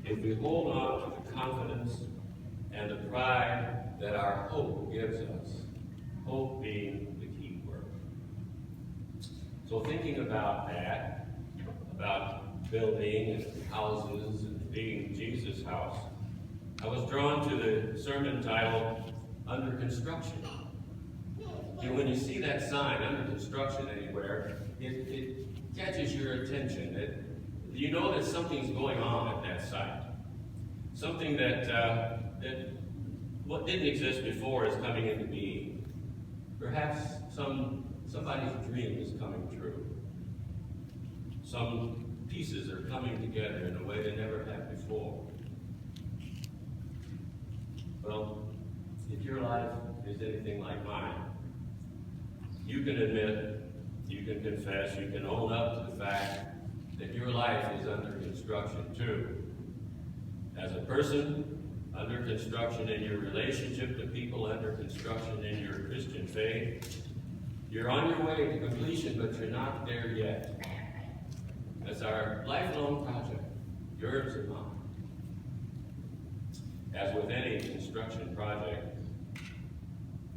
if we hold on to the confidence and the pride that our hope gives us, hope being the key word. So thinking about that, about building and houses and being Jesus' house, I was drawn to the sermon titled, Under Construction. And when you see that sign, under construction anywhere, it catches your attention. You know that something's going on at that site. Something that what didn't exist before is coming into being. Perhaps somebody's dream is coming true. Some pieces are coming together in a way they never have before. Well, if your life is anything like mine, you can admit, you can confess, you can own up to the fact that your life is under construction too. As a person, under construction in your relationship to people, under construction in your Christian faith. You're on your way to completion, but you're not there yet. That's our lifelong project, yours and mine. As with any construction project,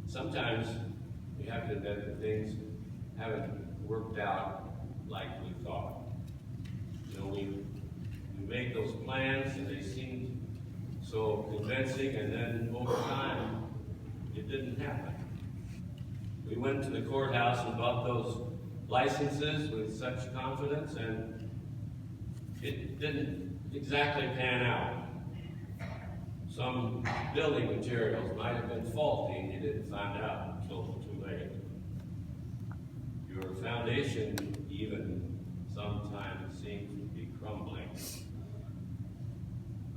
sometimes we have to admit that things haven't worked out like we thought. You know, we make those plans and they seem so convincing, and then over time, it didn't happen. We went to the courthouse and bought those licenses with such confidence, and it didn't exactly pan out. Some building materials might have been faulty, and you didn't find out until too late. Your foundation even sometimes seems to be crumbling.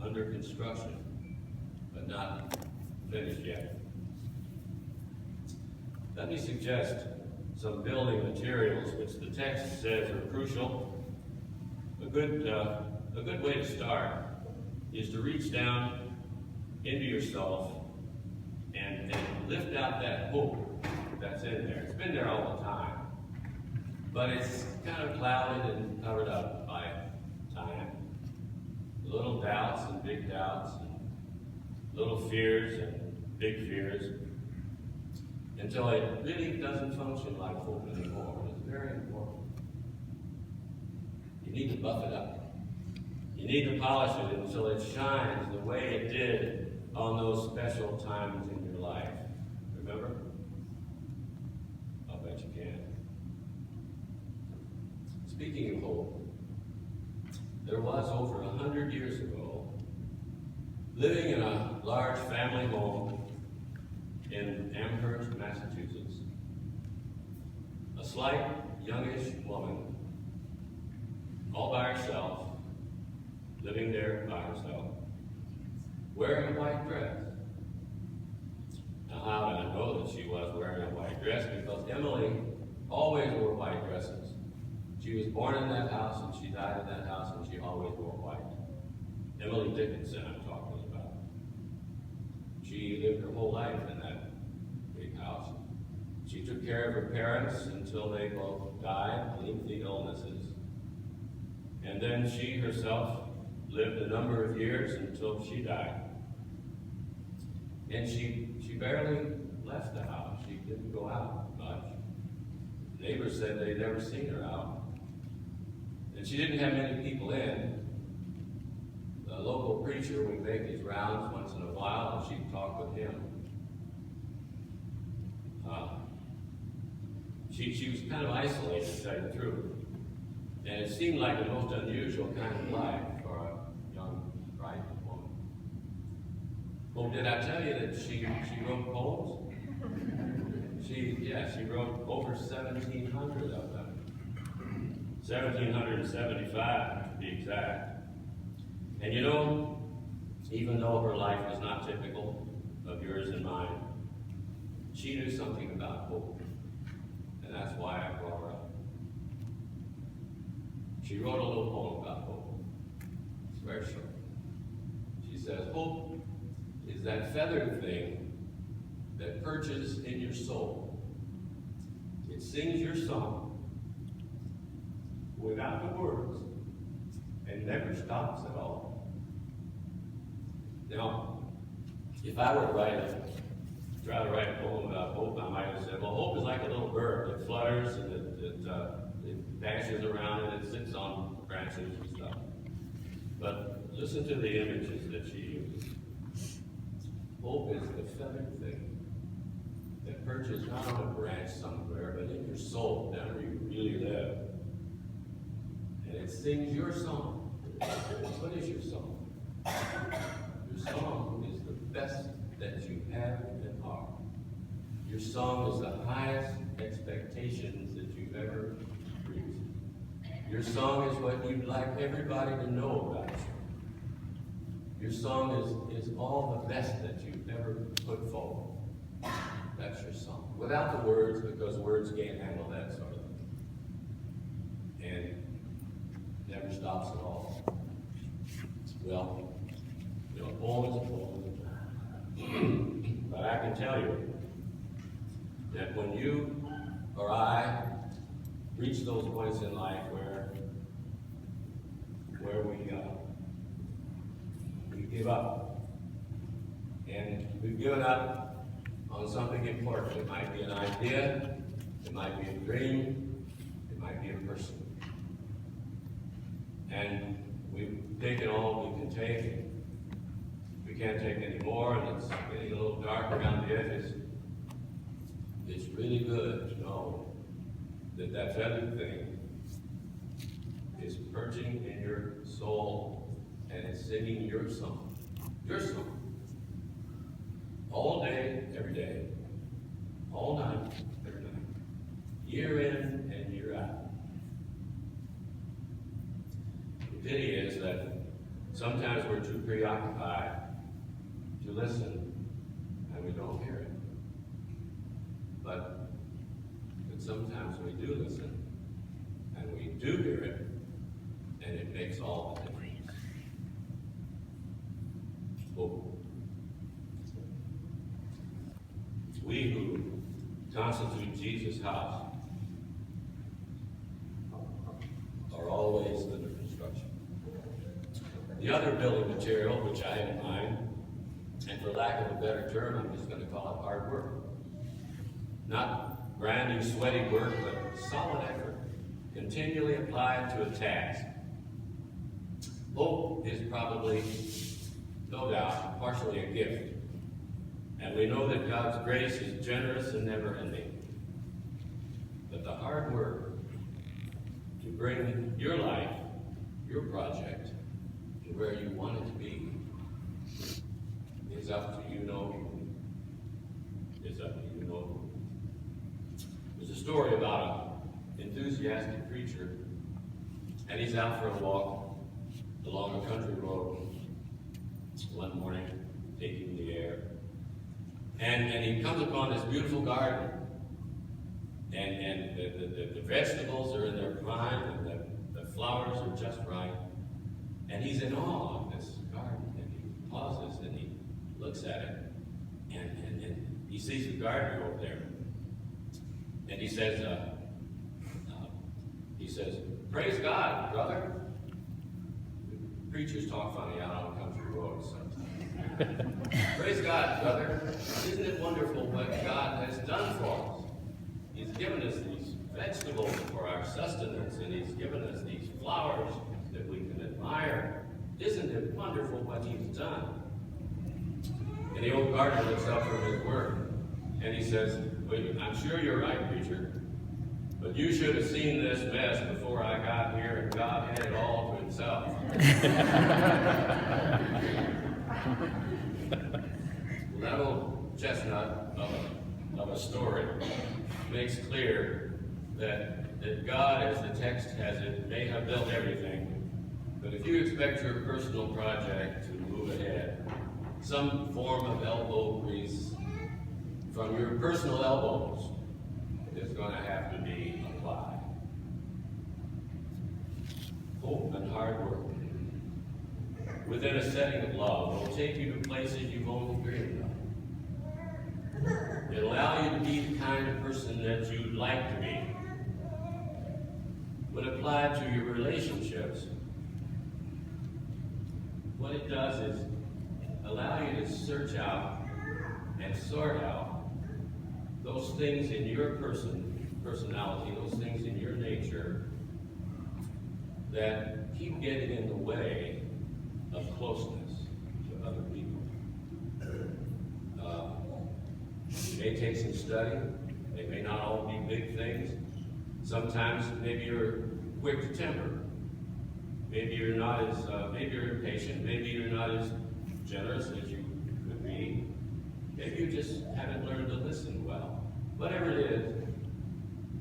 Under construction, but not finished yet. Let me suggest some building materials which the text says are crucial. A good way to start is to reach down into yourself and lift out that hope that's in there. It's been there all the time, but it's kind of clouded and covered up by time. Little doubts and big doubts, and little fears and big fears, until it really doesn't function like hope anymore. It's very important. You need to buff it up. You need to polish it until it shines the way it did on those special times in your life. Remember? I'll bet you can. Speaking of hope, there was over 100 years ago, living in a large family home in Amherst, Massachusetts, a slight, youngish woman, all by herself, living there by herself, wearing a white dress. Now, how did I know that she was wearing a white dress? Because Emily always wore white dresses. She was born in that house, and she died in that house, and she always wore white. Emily Duddingston, I'm talking about. She lived her whole life in that big house. She took care of her parents until they both died, lengthy illnesses. And then she herself lived a number of years until she died. And she barely left the house. She didn't go out much. Neighbors said they'd never seen her out. And she didn't have many people in. The local preacher would make his rounds once in a while, and she'd talk with him. She was kind of isolated, to tell you the truth. And it seemed like the most unusual kind of life for a young, bright woman. Well, did I tell you that she wrote poems? She wrote over 1,700 of them. 1,775 to be exact. And you know, even though her life was not typical of yours and mine, she knew something about hope. And that's why I brought her up. She wrote a little poem about hope. It's very short. She says, hope is that feathered thing that perches in your soul. It sings your song without the words and never stops at all. Now, if I were to try to write a poem about hope, I might have said, well, hope is like a little bird. It flutters and it dashes around and it sits on branches and stuff. But listen to the images that she uses. Hope is the feathered thing that perches not on a branch somewhere, but in your soul, down where you really live. And it sings your song. What is your song? Your song is the best that you have and are. Your song is the highest expectations that you've ever reached. Your song is what you'd like everybody to know about you. Your song is all the best that you've ever put forward. That's your song. Without the words, because words can't handle that sort of thing. And never stops at all. Well, a poem is a poem. But I can tell you that when you or I reach those points in life where we give up, and we've given up on something important. It might be an idea, it might be a dream, it might be a person. And we've taken all we can take. We can't take any more, and it's getting a little dark around the edges. It's really good to know that that feathered thing is perching in your soul and it's singing your song. Your song. All day, every day. All night, every night. Year in and year out. The pity is that sometimes we're too preoccupied to listen and we don't hear it. But sometimes we do listen and we do hear it, and it makes all the difference. Hope. We who constitute Jesus' house are always under construction. The other building material, which I have in mind, and for lack of a better term, I'm just going to call it hard work. Not grinding, sweaty work, but solid effort, continually applied to a task. Hope is probably, no doubt, partially a gift. And we know that God's grace is generous and never-ending. But the hard work to bring your life, your project, to where you want it to be is up to you know who. It's up to you know who. There's a story about an enthusiastic preacher, and he's out for a walk along a country road one morning, taking the air. And he comes upon this beautiful garden, and the vegetables are in their prime, and the flowers are just right. And he's in awe of this garden, and he pauses and he looks at it, and he sees the gardener over there, and he says, "Praise God, brother." Preachers talk funny out on country roads sometimes. Praise God, brother. Isn't it wonderful what God has done for us? He's given us these vegetables for our sustenance, and He's given us these flowers that we can admire. Isn't it wonderful what He's done? And the old gardener looks up from his work, and he says, "Well, I'm sure you're right, preacher, but you should have seen this mess before I got here, and God had it all to Himself." Well, that old chestnut of a story makes clear that God, as the text has it, may have built everything, but if you expect your personal project to move ahead, some form of elbow grease from your personal elbows is going to have to be applied. Hope and hard work within a setting of love will take you to places you've only dreamed of. It'll allow you to be the kind of person that you'd like to be. When applied to your relationships, what it does is allow you to search out and sort out those things in your personality, those things in your nature that keep getting in the way of closeness to other people. It may take some study. They may not all be big things. Sometimes maybe you're quick to temper. Maybe you're not as, maybe you're impatient. Maybe you're not as generous as you could be. Maybe you just haven't learned to listen well. Whatever it is,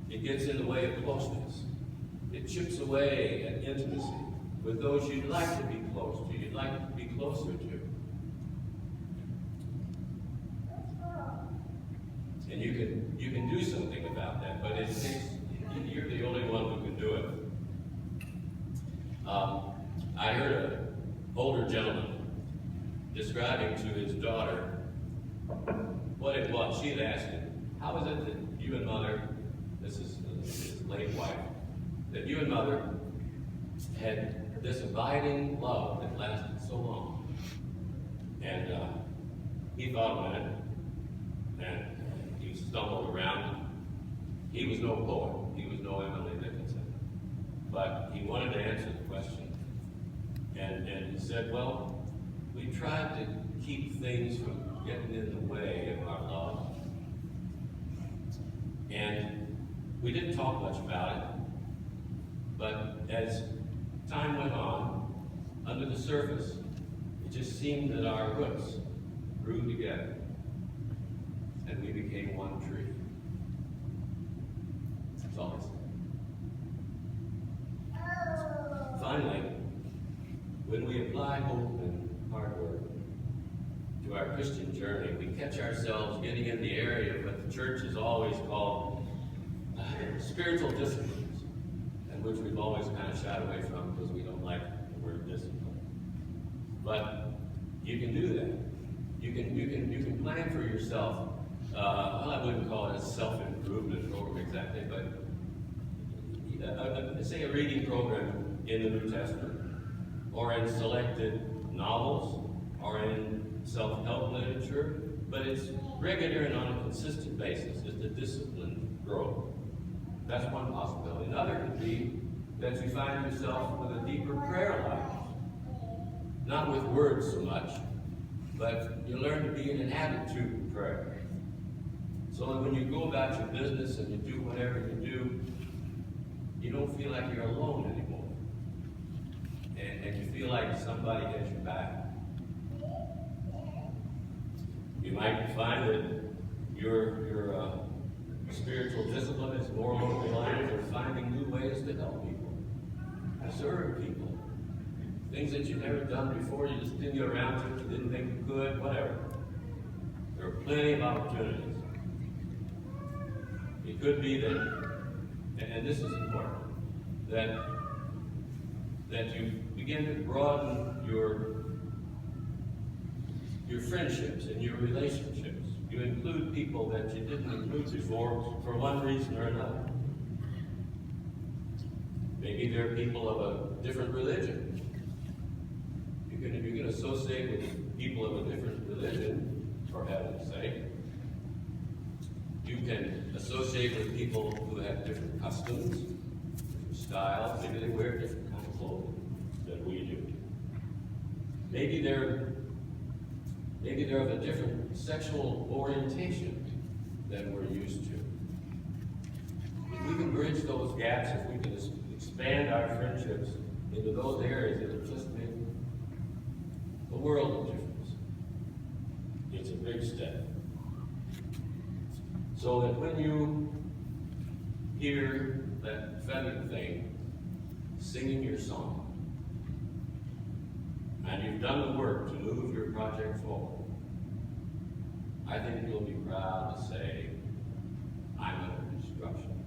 it gets in the way of closeness. It chips away at intimacy with those you'd like to be close to, you'd like to be closer to. And you can do something about that, but it takes, you're the only one who can do it. I heard an older gentleman describing to his daughter what it was. She had asked him, how is it that you and Mother, this is his late wife, that you and Mother had this abiding love that lasted so long? And he thought a minute, and he stumbled around. He was no poet. He was no Emily Dickinson. But he wanted to answer the question. And he said, well, we tried to keep things from getting in the way of our love. And we didn't talk much about it. But as time went on, under the surface, it just seemed that our roots grew together. And we became one tree. That's all I said. Finally, when we apply hope and hard work to our Christian journey, we catch ourselves getting in the area of what the church has always called spiritual disciplines, and which we've always kind of shied away from because we don't like the word discipline. But you can do that. You can plan for yourself. Well, I wouldn't call it a self-improvement program exactly, but say a reading program in the New Testament, or in selected novels, or in self-help literature, but it's regular and on a consistent basis. It's a disciplined growth. That's one possibility. Another could be that you find yourself with a deeper prayer life. Not with words so much, but you learn to be in an attitude of prayer. So that when you go about your business and you do whatever you do, you don't feel like you're alone anymore. And you feel like somebody has your back. You might find that your spiritual discipline is more along the lines of finding new ways to help people, to serve people. Things that you've never done before, you just didn't get around to, you didn't think you could, whatever. There are plenty of opportunities. It could be that, and this is important, that you begin to broaden your friendships and your relationships. You include people that you didn't include before for one reason or another. Maybe they're people of a different religion. You can associate with people of a different religion, for heaven's sake. You can associate with people who have different customs, different styles. Maybe they wear different kind of clothing than we do. Maybe they're of a different sexual orientation than we're used to. If we can bridge those gaps, if we can expand our friendships into those areas, it'll just make a world of difference. It's a big step. So that when you hear that feathered thing singing your song, and you've done the work to move your project forward, I think you'll be proud to say, I'm under construction.